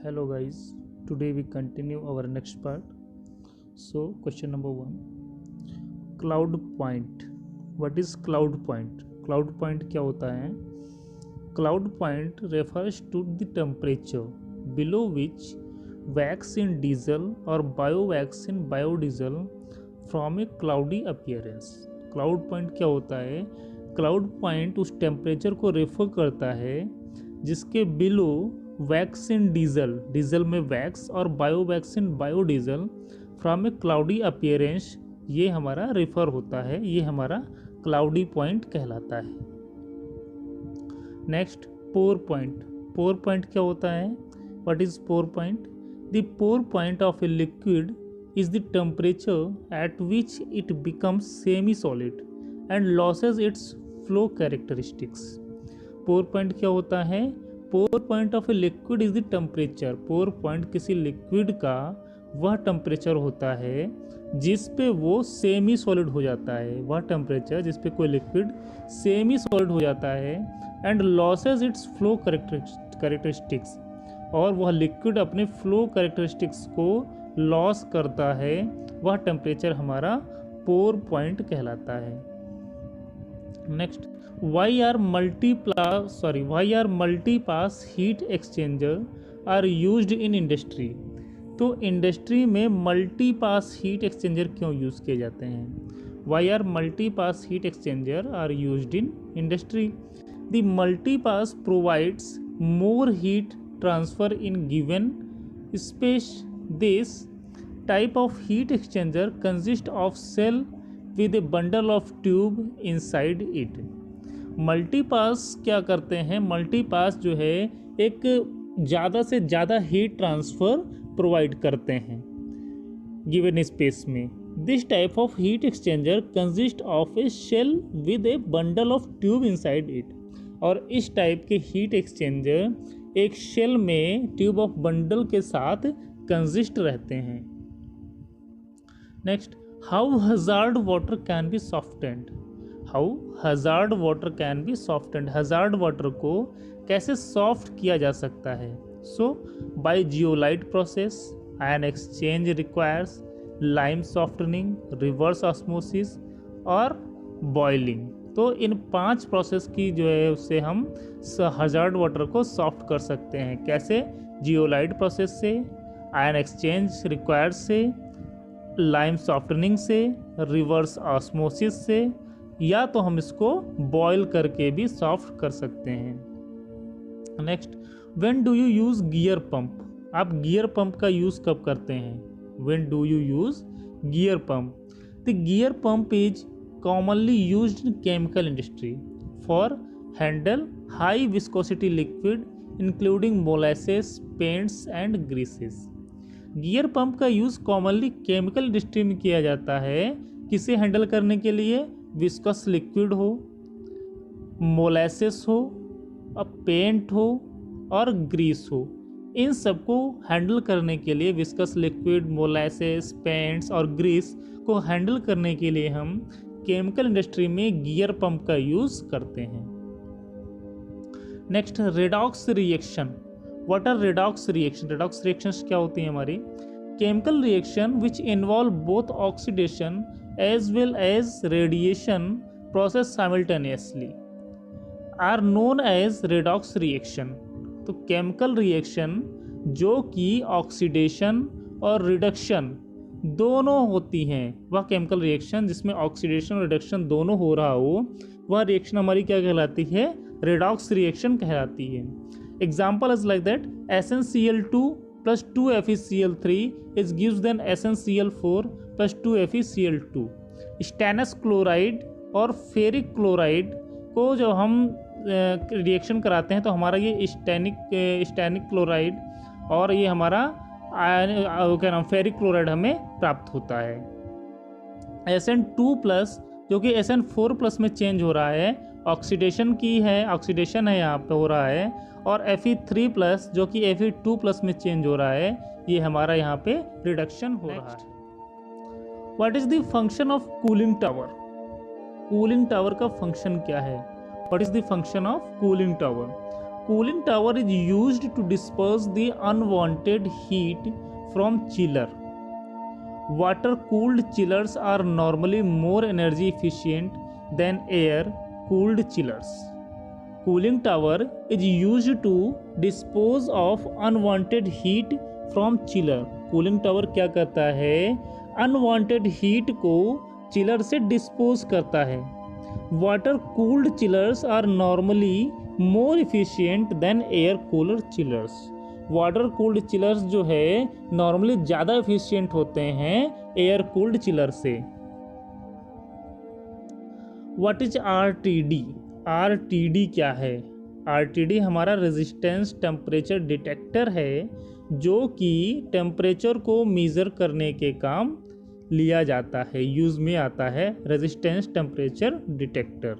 Hello guys, today we continue our next part. So question number 1, cloud point. What is cloud point? Cloud point क्या होता है? Cloud point refers to the temperature below which wax in diesel or biowax in biodiesel from a cloudy appearance. Cloud point क्या होता है? Cloud point उस temperature को refer करता है जिसके below wax in diesel, diesel में वैक्स और biowax in biodiesel from a cloudy appearance, ये हमारा रेफर होता है, ये हमारा क्लाउडी पॉइंट कहलाता है। Next pour point. Pour point क्या होता है? What is pour point? The pour point of a liquid is the temperature at which it becomes semi-solid and loses its flow characteristics. Pour point क्या होता है? Pour point of a liquid is the temperature. Pour point किसी liquid का वह temperature होता है जिस पे वो सेमी सॉलिड हो जाता है, वह टेम्परेचर जिस पे कोई लिक्विड सेमी सॉलिड हो जाता है and losses it's flow characteristics, और वह लिक्विड अपने फ्लो कैरेक्टरिस्टिक्स को लॉस करता है, वह टेम्परेचर हमारा पोर पॉइंट कहलाता है। Next, why are multi pass heat exchanger are used in industry. तो इंडस्ट्री में मल्टी पास हीट एक्सचेंजर क्यों यूज़ किए जाते हैं? Why are multi pass heat exchanger are used in industry? The multi pass provides more heat transfer in given space. This type of heat exchanger consists of cell with a bundle of tube inside it. Multipass क्या करते हैं? Multipass जो है एक ज़्यादा से ज़्यादा heat transfer provide करते हैं गिवन स्पेस में. This type of heat exchanger consist of a shell with a bundle of tube inside it. और इस टाइप के हीट एक्सचेंजर एक शेल में ट्यूब ऑफ बंडल के साथ कंसिस्ट रहते हैं. Next, how hazard water can be softened. How hazard water can be softened. Hazard water को कैसे सॉफ्ट किया जा सकता है? So by zeolite process, ion exchange requires lime softening, reverse osmosis और बॉइलिंग. तो इन 5 प्रोसेस की जो है उससे हम हजार्ड वाटर को सॉफ्ट कर सकते हैं. कैसे? जियोलाइट प्रोसेस से, आयन एक्सचेंज रिक्वायर्ड से, लाइम सॉफ्टनिंग से, रिवर्स ऑस्मोसिस से, या तो हम इसको बॉयल करके भी सॉफ्ट कर सकते हैं. Next, when do you use gear pump. आप गियर पंप का यूज़ कब करते हैं? When do you use gear pump. The gear pump is commonly used in chemical industry for handle high viscosity liquid including molasses, paints and greases. Gear pump का use commonly chemical industry में किया जाता है. किसे handle करने के लिए? Viscous liquid हो, मोलेसेस हो, पेंट हो और ग्रीस हो. इन सबको हैंडल करने के लिए, विस्कस लिक्विड, मोलेसेस, पेंट्स और ग्रीस को हैंडल करने के लिए हम केमिकल इंडस्ट्री में गियर पंप का यूज़ करते हैं. Next, redox reaction. What are redox reaction? Redox reactions क्या होती हैं हमारी? Chemical reaction which involve both oxidation as well as radiation process simultaneously are known as redox reaction. तो chemical reaction जो कि ऑक्सीडेशन और रिडक्शन दोनों होती हैं, वह केमिकल रिएक्शन जिसमें ऑक्सीडेशन और रिडक्शन दोनों हो रहा हो, वह रिएक्शन हमारी क्या कहलाती है? रेडॉक्स रिएक्शन कहलाती है. Example is like that SnCl2 plus 2FeCl3 is gives then SnCl4 plus 2FeCl2. Stannous chloride और फेरिक क्लोराइड को जब हम रिएक्शन कराते हैं तो हमारा ये स्टेनिक क्लोराइड और ये हमारा क्या नाम फेरिक क्लोराइड हमें प्राप्त होता है. Sn2 प्लस जो कि Sn4 प्लस में चेंज हो रहा है, ऑक्सीडेशन है यहाँ पे हो रहा है, और Fe3 प्लस जो कि Fe2 प्लस में चेंज हो रहा है, ये हमारा यहाँ पे रिडक्शन हो रहा है. What is the function of cooling tower. Cooling tower का फंक्शन क्या है? What is the function of cooling tower? cooling tower is used to disperse the unwanted heat from chiller. Water cooled chillers are normally more energy efficient than air cooled chillers. Cooling tower is used to dispose of unwanted heat from chiller. Cooling tower क्या करता है, unwanted heat को chiller से dispose करता है. Water cooled chillers are normally more efficient than air cooler chillers. Water cooled chillers जो है normally ज़्यादा इफिशियंट होते हैं एयर कूल्ड चिलर से. What is RTD? RTD क्या है? RTD हमारा रेजिस्टेंस टेम्परेचर डिटेक्टर है जो कि टेम्परेचर को मेज़र करने के काम लिया जाता है, यूज़ में आता है. Resistance temperature detector.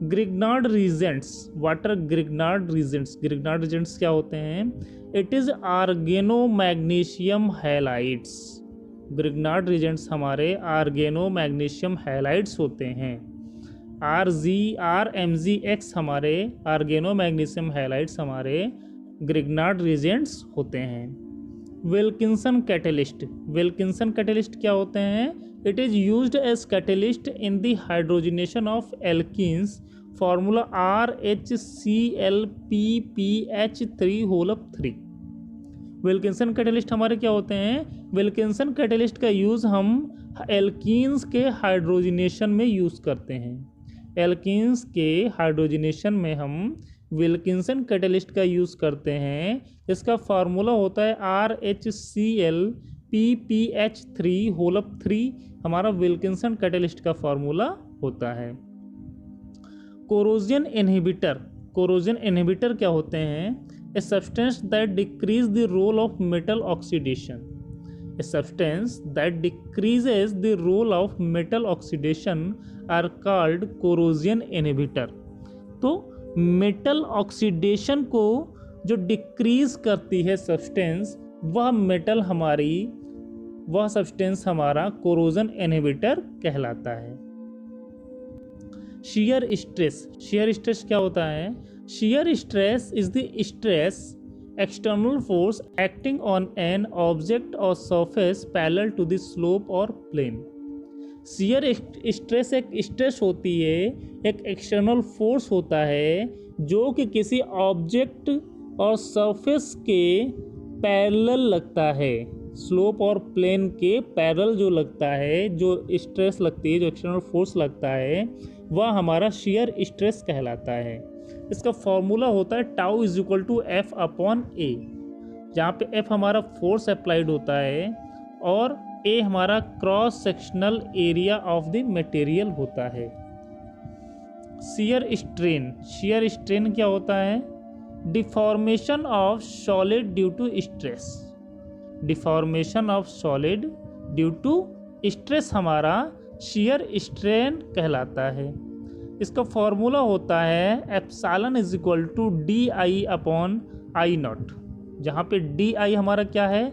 Grignard reagents. Water Grignard reagents. Grignard reagents क्या होते हैं? It is organo magnesium halides. Grignard reagents हमारे आर्गेनो मैग्नीशियम हैलाइड्स होते हैं. RMgX हमारे आर्गेनो मैग्नीशियम हैलाइड्स हमारे ग्रिग्नार्ड रीजेंट्स होते हैं. Wilkinson catalyst. विल्किंसन कैटेलिस्ट क्या होते हैं? It is used as catalyst in the hydrogenation of alkenes. Formula RHCl PP3 Wilkinson catalyst हमारे क्या होते हैं? विल्किंसन कैटेलिस्ट का यूज़ हम एल्कीन्स के हाइड्रोजनेशन में यूज़ करते हैं. एल्कीन्स के हाइड्रोजनेशन में हम विल्किंसन कैटेलिस्ट का यूज़ करते हैं. इसका फार्मूला होता है RHCl PP3 हमारा विल्किंसन कैटेलिस्ट का फार्मूला होता है. Corrosion inhibitor. कोरोजन इनहिबिटर क्या होते हैं? A substance that decrease the role of metal oxidation. A substance that decreases the role of metal oxidation are called corrosion inhibitor. तो metal oxidation को जो decrease करती है सब्सटेंस, वह सब्सटेंस हमारा कोरोजन इनहिबिटर कहलाता है. Shear stress. शियर स्ट्रेस क्या होता है? Shear stress is the stress external force acting on an object और surface parallel to the slope और प्लेन. शियर स्ट्रेस एक स्ट्रेस होती है, एक एक्सटर्नल फोर्स होता है जो कि किसी ऑब्जेक्ट और सरफेस के पैरेलल लगता है. स्लोप और प्लेन के पैरेलल जो लगता है, जो स्ट्रेस लगती है, जो एक्सटर्नल फोर्स लगता है, वह हमारा शियर स्ट्रेस कहलाता है. इसका फॉर्मूला होता है tau is equal to F/A, जहाँ पे F हमारा फोर्स अप्लाइड होता है और A हमारा cross sectional area of the material होता है. Shear strain. शियर स्ट्रेन क्या होता है? Deformation of solid due to stress. Deformation of solid due to stress हमारा शियर स्ट्रेन कहलाता है. इसका फॉर्मूला होता है epsilon is equal to DI/I0, जहाँ पे DI हमारा क्या है?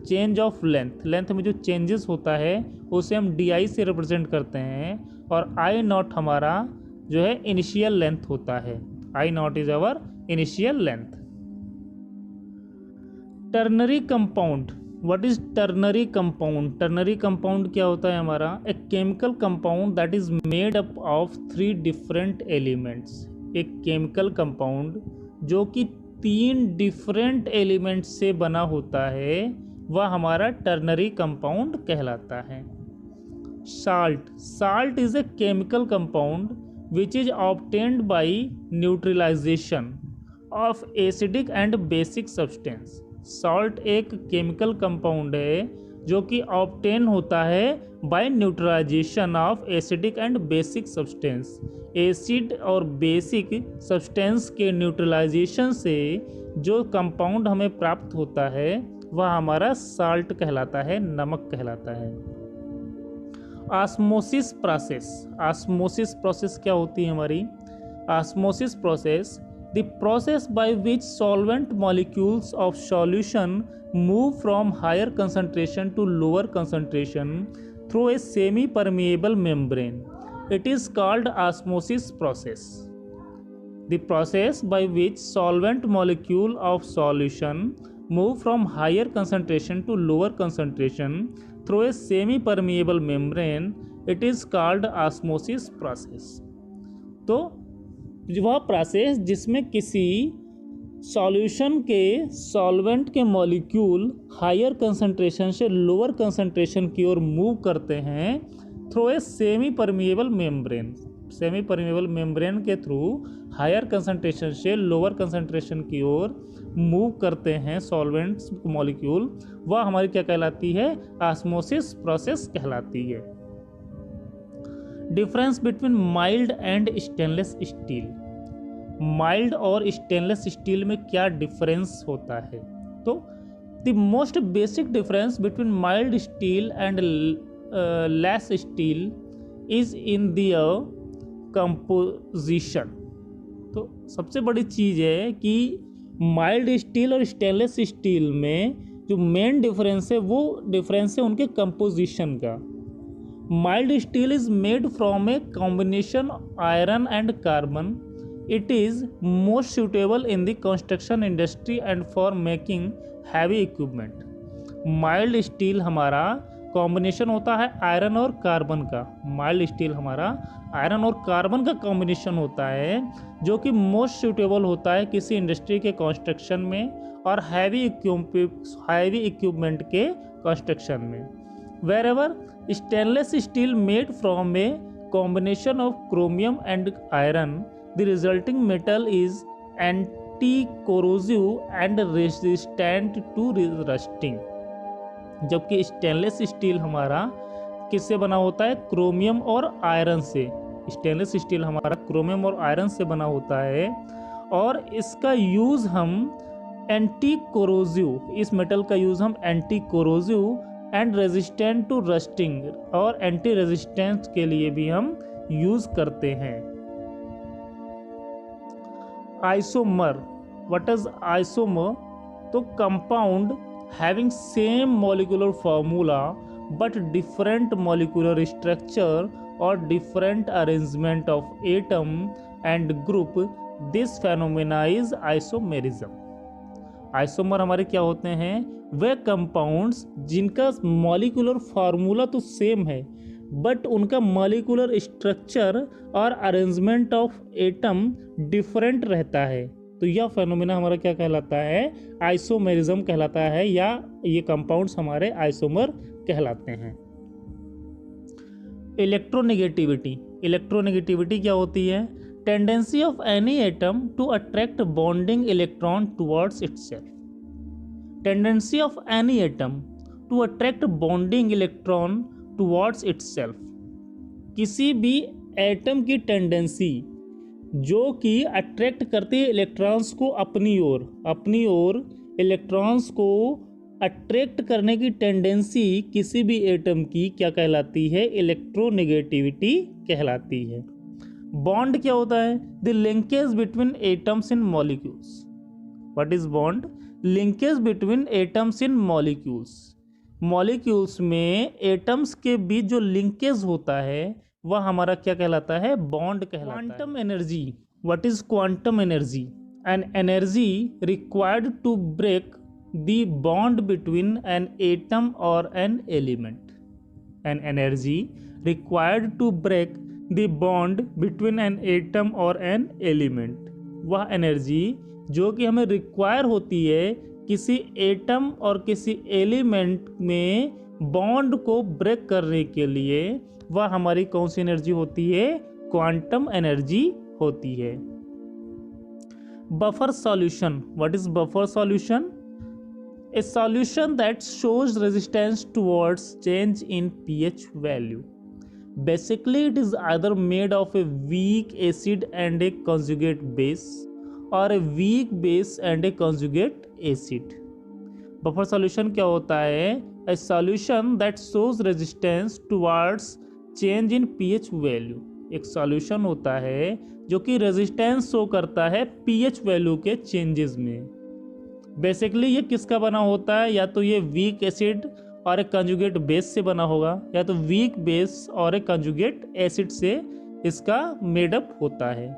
Change of length. लेंथ में जो चेंजेस होता है उसे हम DI से रिप्रेजेंट करते हैं और I0 हमारा जो है इनिशियल लेंथ होता है. I0 is our initial length. Ternary compound. What is ternary compound? Ternary compound क्या होता है हमारा? A chemical compound that is made up of 3 different elements. एक केमिकल कंपाउंड जो कि 3 डिफरेंट एलिमेंट से बना होता है, वह हमारा टर्नरी कंपाउंड कहलाता है. Salt. Salt is a chemical compound which is obtained by neutralization of acidic and basic substance. Salt एक केमिकल कंपाउंड है जो कि ऑब्टेन होता है by neutralization of acidic and basic substance. Acid और बेसिक सब्सटेंस के न्यूट्रलाइजेशन से जो कंपाउंड हमें प्राप्त होता है वह हमारा साल्ट कहलाता है, नमक कहलाता है. Osmosis process. ऑस्मोसिस प्रोसेस क्या होती है हमारी? Osmosis process the process by which solvent molecules of solution move from higher concentration to lower concentration through a semi permeable membrane. It is called osmosis process. The process by which solvent molecule of solution move from higher concentration to lower concentration through a semi permeable membrane, it is called osmosis process. तो वह process जिसमें किसी solution के solvent के molecule higher concentration से lower concentration की ओर move करते हैं through a semi permeable membrane. Semi permeable membrane के थ्रू हायर कंसंट्रेशन से लोअर कंसंट्रेशन की ओर मूव करते हैं सॉल्वेंट्स मॉलिक्यूल, वह हमारी क्या कहलाती है? ऑस्मोसिस प्रोसेस कहलाती है। Difference between mild and stainless steel. Mild और स्टेनलेस स्टील में क्या डिफरेंस होता है? तो the most basic difference between mild steel and less steel is in their composition. तो सबसे बड़ी चीज़ है कि माइल्ड स्टील और स्टेनलेस स्टील में जो मेन डिफरेंस है वो डिफरेंस है उनके कंपोजिशन का। Mild steel is made from a combination iron and carbon. It is most suitable in the construction industry and for making heavy equipment. Mild steel हमारा combination होता है आयरन और carbon का। माइल्ड स्टील हमारा iron और carbon का combination होता है जो कि मोस्ट सूटेबल होता है किसी इंडस्ट्री के कंस्ट्रक्शन में और हैवी इक्विपमेंट के कंस्ट्रक्शन में। Wherever stainless steel made from a combination of chromium and iron, the resulting metal is anti-corrosive and resistant to rusting। जबकि स्टेनलेस स्टील हमारा किससे बना होता है? क्रोमियम और आयरन से। स्टेनलेस स्टील हमारा क्रोमियम और आयरन से बना होता है और इसका यूज़ हम एंटी कोरोजिव, इस मेटल का यूज़ हम anti corrosive and resistant to rusting और एंटी रेजिस्टेंस के लिए भी हम यूज़ करते हैं। Isomer, what is isomer? तो compound having same molecular formula but different molecular structure और different arrangement of atom and group, this phenomena is isomerism. Isomer हमारे क्या होते हैं? वे कंपाउंड्स जिनका मॉलिक्यूलर फार्मूला तो सेम है बट उनका मॉलिक्यूलर स्ट्रक्चर और अरेंजमेंट ऑफ एटम डिफरेंट रहता है, तो यह फेनोमेना हमारा क्या कहलाता है? आइसोमेरिज्म कहलाता है, या ये कंपाउंड्स हमारे आइसोमर कहलाते हैं। इलेक्ट्रोनेगेटिविटी। इलेक्ट्रोनेगेटिविटी क्या होती है? Tendency of any atom to attract bonding electron towards itself. Tendency of any atom to attract bonding electron towards itself. किसी भी एटम की टेंडेंसी जो कि अट्रैक्ट करती है इलेक्ट्रॉन्स को अपनी ओर इलेक्ट्रॉन्स को अट्रैक्ट करने की टेंडेंसी किसी भी एटम की क्या कहलाती है? इलेक्ट्रोनेगेटिविटी कहलाती है। बॉन्ड क्या होता है? The linkage between atoms in molecules. What is bond? Linkage between atoms in molecules. Molecules में एटम्स के बीच जो लिंकेज होता है वह हमारा क्या कहलाता है? बॉन्ड कहलाता है। Quantum energy. What is quantum energy? An energy required to break the bond between an atom और an element. An energy required to break the bond between an atom और एन एलिमेंट। वह energy जो कि हमें require होती है किसी atom और किसी एलिमेंट में बॉन्ड को ब्रेक करने के लिए, वह हमारी कौन सी एनर्जी होती है? क्वांटम एनर्जी होती है। Buffer solution. What is buffer solution? A solution that shows resistance towards change in pH value. Basically it is either made of a weak acid and a conjugate base और a weak base and a conjugate acid. Buffer solution क्या होता है? A solution that shows resistance towards change in pH value. एक solution होता है जो कि resistance show करता है pH वैल्यू के चेंजेस में। बेसिकली ये किसका बना होता है? या तो ये वीक एसिड और एक कंजुगेट बेस से बना होगा, या तो वीक बेस और एक कंजुगेट एसिड से इसका मेडअप होता है।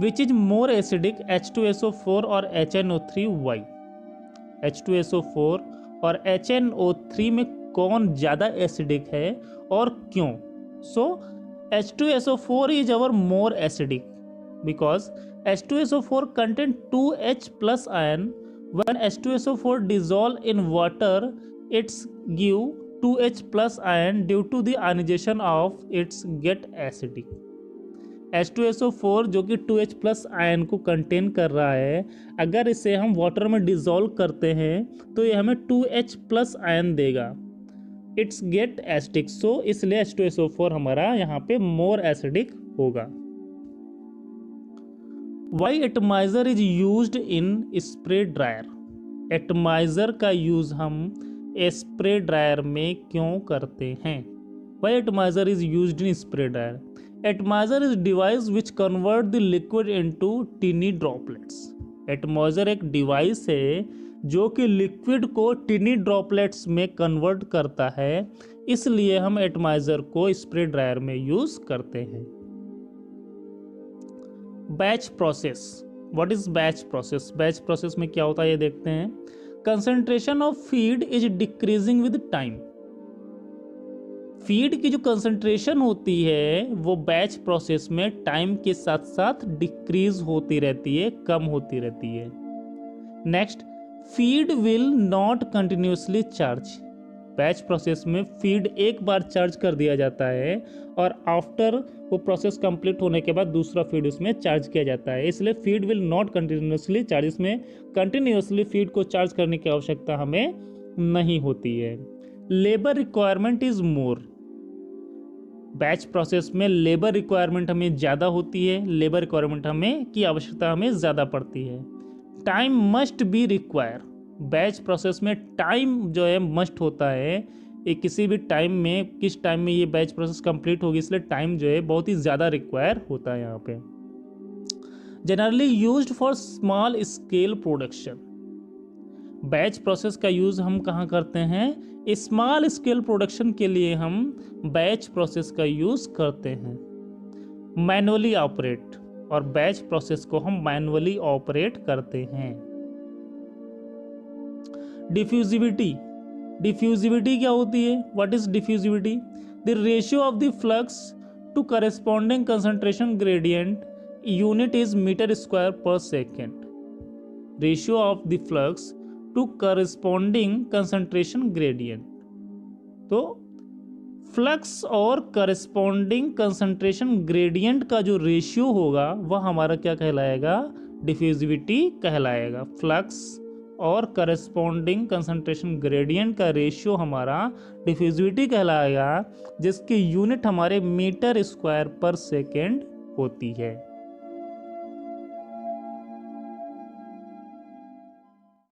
Which is more acidic, H2SO4 और HNO3? वाई? H2SO4 और HNO3 में कौन ज़्यादा एसिडिक है और क्यों? सो H2SO4 is our more acidic because H2SO4 contain 2H plus ion. When H2SO4 dissolve in water, it's give 2H plus ion. Due to the ionization of its get acidic. H2SO4 जो कि 2H plus ion को contain कर रहा है, अगर इसे हम water में डिजोल्व करते हैं तो ये हमें 2H प्लस आयन देगा. It's get acidic. सो इसलिए H2SO4 हमारा यहाँ पे मोर एसिडिक होगा. Why atomiser is used in spray dryer? Atomiser का यूज हम स्प्रे ड्रायर में क्यों करते हैं? Why atomiser is used in spray dryer? Atomiser is device which convert the liquid into tiny droplets. Atomiser एक device है जो कि लिक्विड को टिनी ड्रॉपलेट्स में कन्वर्ट करता है, इसलिए हम एटमाइजर को स्प्रे ड्रायर में यूज करते हैं. Batch process. What is batch process? Batch process में क्या होता है ये देखते हैं. Concentration of feed is decreasing with time. Feed की जो कंसंट्रेशन होती है वो बैच प्रोसेस में टाइम के साथ साथ डिक्रीज होती रहती है, कम होती रहती है. Next, feed will not continuously charge. Batch process में फीड एक बार चार्ज कर दिया जाता है और आफ्टर वो प्रोसेस कंप्लीट होने के बाद दूसरा फीड उसमें चार्ज किया जाता है, इसलिए feed will not continuously charge. इसमें कंटिन्यूसली फीड को चार्ज करने की आवश्यकता हमें नहीं होती है. Labour requirement is more. Batch process में लेबर रिक्वायरमेंट हमें ज़्यादा होती है, लेबर रिक्वायरमेंट हमें की आवश्यकता हमें ज़्यादा पड़ती है. Time must be require. Batch process में टाइम जो है मस्ट होता है. ये किसी भी टाइम में, किस टाइम में ये बैच प्रोसेस कंप्लीट होगी, इसलिए टाइम जो है बहुत ही ज़्यादा रिक्वायर होता है यहाँ पे. Generally used for small scale production. Batch process का यूज़ हम कहाँ करते हैं? स्मॉल स्केल प्रोडक्शन के लिए हम बैच प्रोसेस का यूज़ करते हैं. Manually operate. और बैच प्रोसेस को हम मैनुअली ऑपरेट करते हैं. डिफ्यूजिविटी. डिफ्यूजिविटी क्या होती है? What is diffusivity? The ratio of the flux to corresponding concentration gradient unit is metre square per second. Ratio of the flux to corresponding concentration gradient. तो flux और corresponding concentration gradient का जो ratio होगा वह हमारा क्या कहलाएगा? Diffusivity कहलाएगा. फ्लक्स और करस्पॉन्डिंग कंसंट्रेशन ग्रेडियंट का रेशियो हमारा डिफ्यूजिविटी कहलाएगा, जिसकी यूनिट हमारे मीटर स्क्वायर पर सेकेंड होती है.